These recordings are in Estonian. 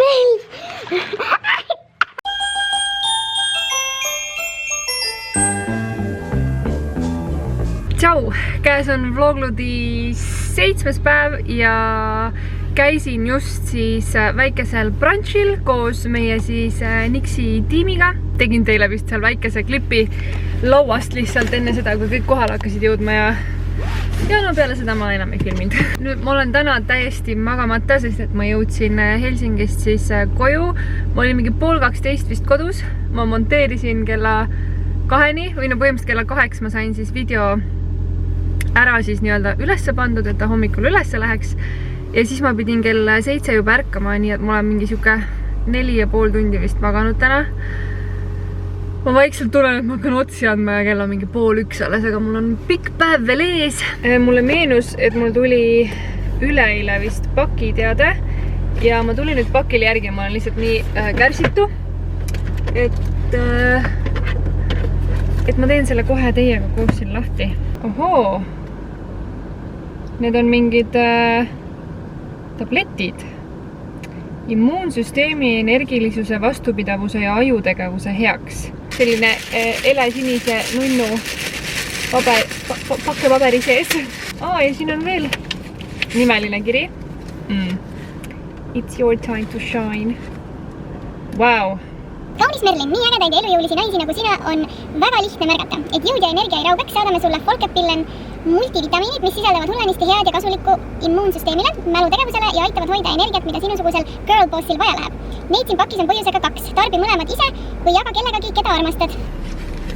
smell. Tšau, käes on vlogludi 7. päev ja käisin just siis väikesel brunchil koos meie siis Nixi tiimiga. Tegin teile vist seal väikese klipi lauast lihtsalt enne seda, kui kõik kohale hakkasid jõudma ja no peale seda ma enam ei filminud. Nüüd ma olen täna täiesti magamata, sest et ma jõudsin Helsingist siis koju. Ma olin mingi 11:30 vist kodus. Ma monteerisin kella 2-ni või no põhimõtteliselt kella 8 ma sain siis video ära siis nii-öelda ülesse pandud, et ta hommikul ülesse läheks. Ja siis ma pidin kell 7 juba ärkama, nii et ma olen mingi siuke 4,5 tundi vist maganud täna. Ma vaikselt tulen, et ma hakkan otsi andma ja kell on mingi 12:30 alles, aga mul on pikk päev veel ees. Mulle meenus, et mul tuli üleeile vist pakiteade ja ma tulin nüüd pakile järgi, ma olen lihtsalt nii kärsitu, et ma teen selle kohe teiega koos siin lahti. Ohoo! Need on mingid tabletid. Immuunsüsteemi energilisuse, vastupidavuse ja ajutegevuse heaks. Selline elesinise nunnu pakkepaberi sees. Ja siin on veel nimeline kiri. It's your time to shine. Wow! Kaunis Merlin, nii ägedaid ja elujõulisi naisi nagu sina on väga lihtne märgata. Et jõud ja energia ei raugeks, saadame sulle Folkepillen multivitamiinid, mis sisaldavad hullanisti head ja kasulikku immuunsüsteemile, mälutegevusele ja aitavad hoida energiat, mida sinusugusel girlbossil vaja läheb. Neid siin pakis on põhjusega 2. Tarbi mõlemad ise või jaga kellegagi, keda armastad.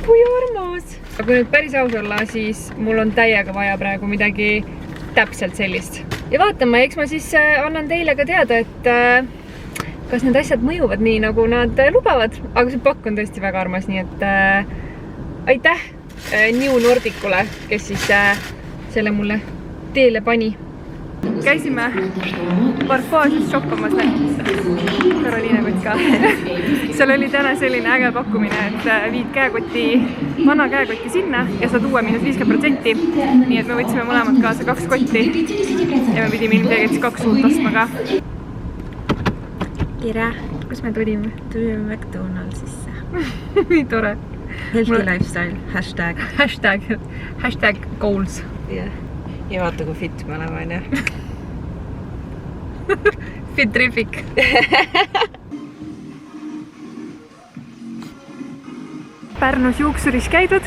Kui armas! Kui nüüd päris aus olla, siis mul on täiega vaja praegu midagi täpselt sellist. Ja vaatame, eks ma siis annan teile ka teada, et kas need asjad mõjuvad nii, nagu nad lubavad. Aga see pakk on tõesti väga armas, nii et aitäh New Nordicule, kes siis selle mulle teele pani. Käisime Parfaasis shoppamas Karoliine kott ka. Seal oli täna selline äge pakkumine, et viid vana käekotti sinna ja saad uue -50%. Nii et me võtsime mõlemad kaasa 2 kotti ja me pidime ilmselgelt 2 suurt ostma ka. Tere, kus me tulime? Tulime McDonaldsisse. Nii tore. Healthy lifestyle, hashtag goals. Ja vaata, kui fit me oleme, on ju. Fitrific. Pärnus juuksuris käidud,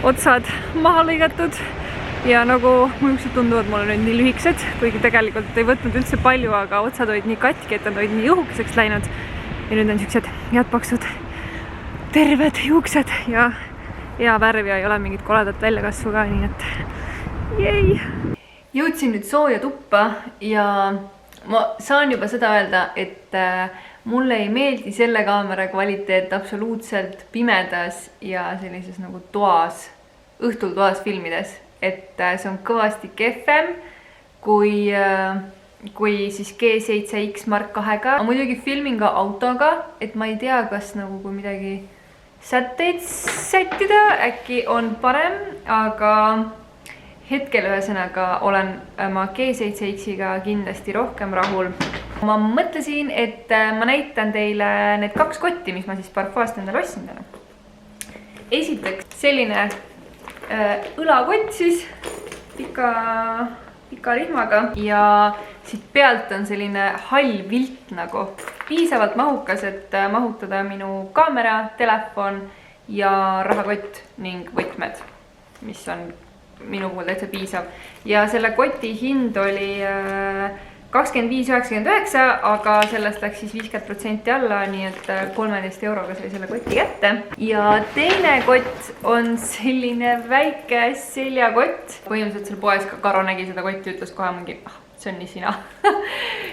otsad maha lõigatud ja nagu mu juuksed tunduvad mulle nüüd nii lühikesed, kuigi tegelikult ei võtnud üldse palju, aga otsad olid nii katki, et nad olid nii õhukeseks läinud. Ja nüüd on siuksed head paksud, terved juuksed ja hea värv ja ei ole mingit koledat väljakasvu ka, nii et jäi. Jõudsin nüüd sooja tuppa ja ma saan juba seda öelda, et mulle ei meeldi selle kaamera kvaliteet absoluutselt pimedas ja sellises nagu toas, õhtul toas filmides. Et see on kõvasti kehvem kui siis G7X Mark 2-ga. Ma muidugi filmin ka autoga, et ma ei tea, kas nagu kui midagi sätteid sättida äkki on parem, aga hetkel ühesõnaga olen ma G7X-iga kindlasti rohkem rahul. Ma mõtlesin, et ma näitan teile need 2 kotti, mis ma siis Parfaast endale ostsin täna. Esiteks selline õlakott siis pika rihmaga ja siit pealt on selline hall vilt nagu piisavalt mahukas, et mahutada minu kaamera, telefon ja rahakott ning võtmed, mis on minu puhul täitsa piisav. Ja selle koti hind oli 25,99, aga sellest läks siis 50% alla, nii et 13 euroga sai selle koti kätte. Ja teine kott on selline väike seljakott. Põhimõtteliselt seal poes ka Karo nägi seda kotti, ütles kohe mingi, see on nii sina.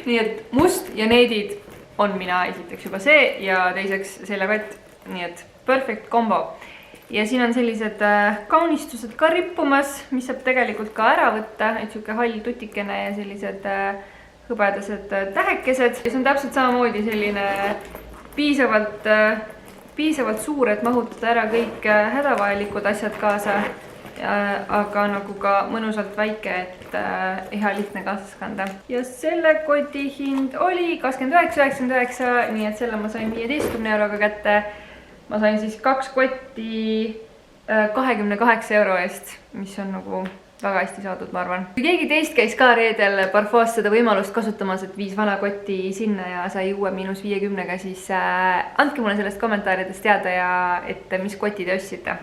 Nii et must ja needid on mina esiteks juba see ja teiseks seljakott, nii et perfect combo. Ja siin on sellised kaunistused ka rippumas, mis saab tegelikult ka ära võtta, et siuke hall tutikene ja sellised hõbedased tähekesed. See on täpselt samamoodi selline piisavalt suur, et mahutada ära kõik hädavajalikud asjad kaasa. aga nagu ka mõnusalt väike, et hea lihtne kaasas kanda. Ja selle koti hind oli 29,99, nii et selle ma sain 15 euroga kätte. Ma sain siis 2 kotti 28 euro eest, mis on nagu väga hästi saadud, ma arvan. Kui keegi teist käis ka reedel Parfois seda võimalust kasutamas, et 5 vana kotti sinna ja sai uue -50-ga, siis andke mulle sellest kommentaaridest teada ja et mis koti te ostsite.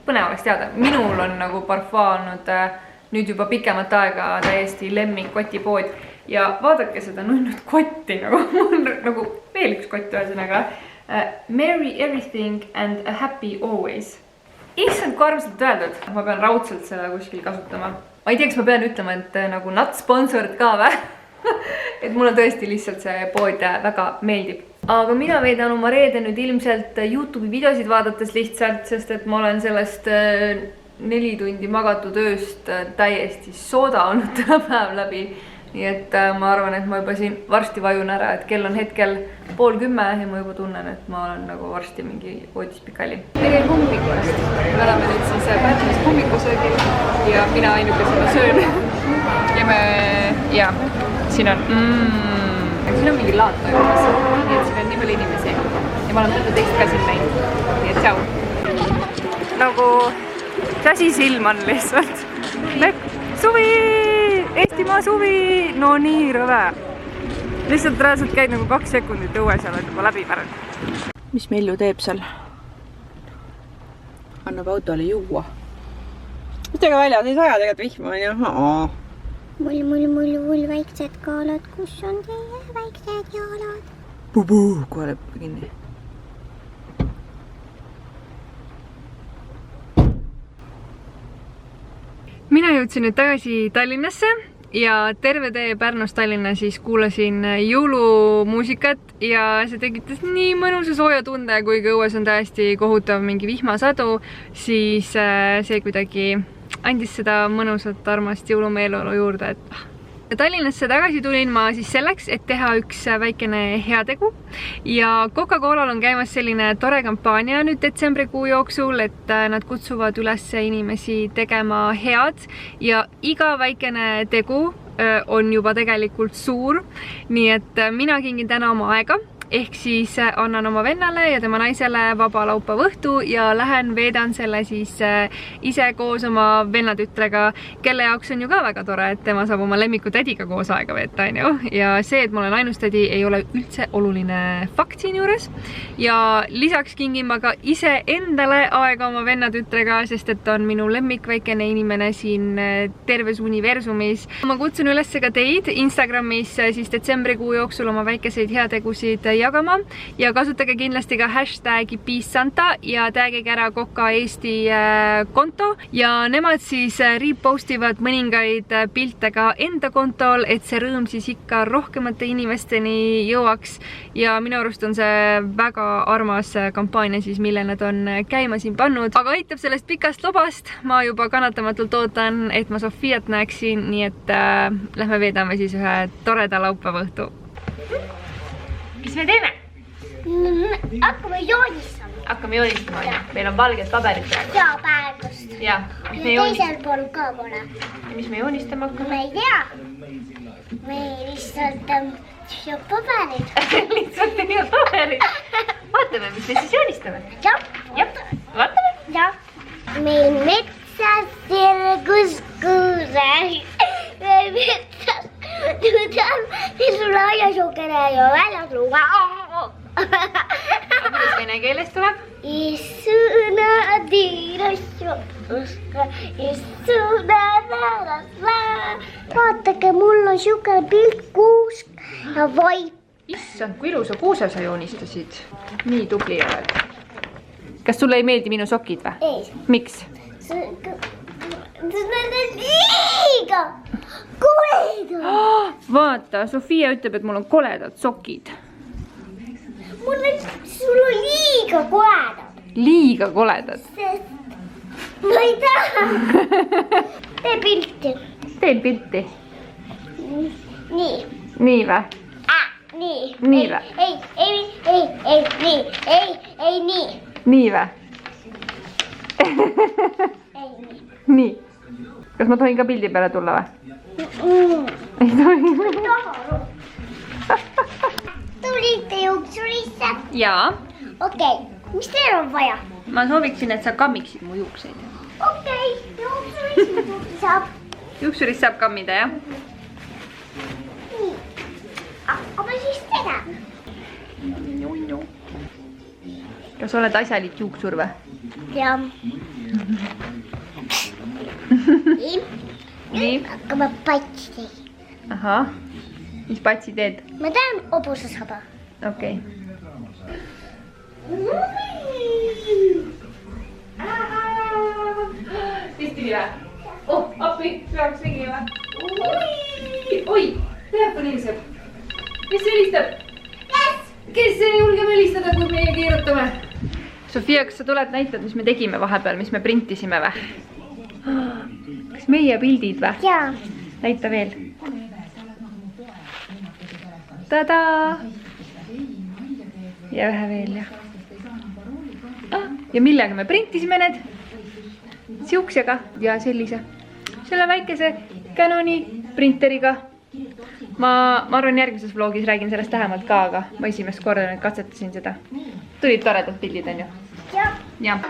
Põnev oleks teada. Minul on nagu Parfois olnud nüüd juba pikemat aega täiesti lemmik kotipood ja vaadake seda nunnud kotti nagu veel üks kott ühesõnaga. Merry everything and a happy always. Issand, kui armsalt öeldud. Ma pean raudselt seda kuskil kasutama. Ma ei tea, kas ma pean ütlema, et nagu not sponsored ka või? Et mulle tõesti lihtsalt see pood väga meeldib. Aga mina veedan oma reede nüüd ilmselt YouTube'i videosid vaadates lihtsalt, sest et ma olen sellest 4 tundi magatud ööst täiesti sooda olnud täna päev läbi. Nii et ma arvan, et ma juba siin varsti vajun ära, et kell on hetkel 9:30 ja ma juba tunnen, et ma olen nagu varsti mingi voodis pikali. Tegin hommikust. Me oleme nüüd siis Pärnus hommikusöögil ja mina ainukesena söön. Ja siin on siin on mingi laat toimumas, nii et siin on nii palju inimesi ja ma olen mõnda teist ka siin näinud. Nii et tšau. Nagu käsi silm on lihtsalt. Suvi! Eestimaa suvi! No nii rõve. Lihtsalt reaalselt käid nagu 2 sekundit õues ja oled juba läbi märg. Mis Melju teeb seal? Annab autole juua. Mõttega väljas ei saja tegelikult vihma on ju. Mull, väiksed kaalad, kus on teie väiksed jalad? Puu, kohe lõpp kinni. Mina jõudsin nüüd tagasi Tallinnasse ja terve tee Pärnust Tallinna siis kuulasin jõulumuusikat ja see tekitas nii mõnusa sooja tunde, kuigi õues on täiesti kohutav mingi vihmasadu, siis see kuidagi andis seda mõnusat armast jõulumeeleolu juurde, et Tallinnasse tagasi tulin ma siis selleks, et teha üks väikene heategu ja Coca-Colal on käimas selline tore kampaania nüüd detsembrikuu jooksul, et nad kutsuvad üles inimesi tegema head ja iga väikene tegu on juba tegelikult suur, nii et mina kingin täna oma aega. Ehk siis annan oma vennale ja tema naisele vaba laupäeva õhtu ja lähen veedan selle siis ise koos oma vennatütrega, kelle jaoks on ju ka väga tore, et tema saab oma lemmiku tädiga koos aega veeta, on ju. Ja see, et ma olen ainus tädi, ei ole üldse oluline fakt siin juures. Ja lisaks kingin ma ka ise endale aega oma vennatütrega, sest et on minu lemmik väikene inimene siin terves universumis. Ma kutsun üles ka teid Instagramis siis detsembrikuu jooksul oma väikeseid heategusid jagama ja kasutage kindlasti ka hashtagi #peacesanta ja tagige ära Coca Eesti konto ja nemad siis repostivad mõningaid pilte ka enda kontol, et see rõõm siis ikka rohkemate inimesteni jõuaks ja minu arust on see väga armas kampaania siis, mille nad on käima siin pannud, aga aitab sellest pikast lobast. Ma juba kannatamatult ootan, et ma Sofiat näeksin, nii et lähme veedame siis ühe toreda laupäeva õhtu. Mis me teeme? Hakkame joonistama. Hakkame joonistama, on ju. Meil on valged paberid praegu. Ja praegust. Ja. Ja teisel pool ka pole. Mis me joonistama hakkame? Ma ei tea. Me lihtsalt paberid. Lihtsalt tegid paberid. Vaatame, mis me siis joonistame. Ja. Vaatame. Ja. Meil metsas sirgus kuuse. Meil metsas tudel. Meil sul aiasukene ja väljas luga. Kuidas vene keeles tuleb? Issuna tiirasju uska, issuna narasla. Vaatake, mul on siuke pilt kuusk ja vaip. Issand, kui ilusa kuuse sa joonistasid. Nii tubli oled. Kas sulle ei meeldi minu sokid või? Ei. Miks? Need on liiga koledad. Vaata, Sofia ütleb, et mul on koledad sokid. Sul on liiga koledad. Liiga koledad? Ma ei taha. Tee pilti. Teen pilti. Nii. Nii või? Nii. Nii või? Ei, nii. Nii või? Ei, nii. nii. Kas ma tohin ka pildi peale tulla või? Ei tohi. Tulite juuksurisse? Jaa. Okei, mis teil on vaja? Ma sooviksin, et sa kammiksid mu juukseid. Okei, juuksurisse saab. Juuksurist saab kammida, jah? Nii, hakkame siis tegema. Kas oled asjalik juuksur või? Ja. Nii. Hakkame patsi tegema. Ahah. Mis patsi teed? Ma tean hobusesaba. Okei. Mis tuli või? Oh, appi, peaks ligi või? Oi, telefon helistab. Kes helistab? Kes ei julge helistada, kui meie keerutame? Sofia, kas sa tuled näitad, mis me tegime vahepeal, mis me printisime või? Kas meie pildid või? Jaa. Näita veel. Tada! Ja vähe veel, jah. Ja millega me printisime need? Siuksega ja sellise. Selle väikese Canoni printeriga. Ma arvan, järgmises vlogis räägin sellest lähemalt ka, aga ma esimest korda nüüd katsetasin seda. Tulid toredad pildid, on ju? Jah. Jah.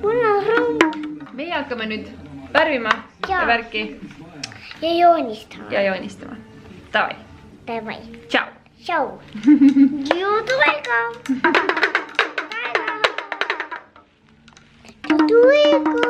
Mul on rõõm. Meie hakkame nüüd värvima ja värki Ja joonistama. ja joonistama. Davai. Davai. Tšau. Tšau. Jõudu aega. Jõudu aega.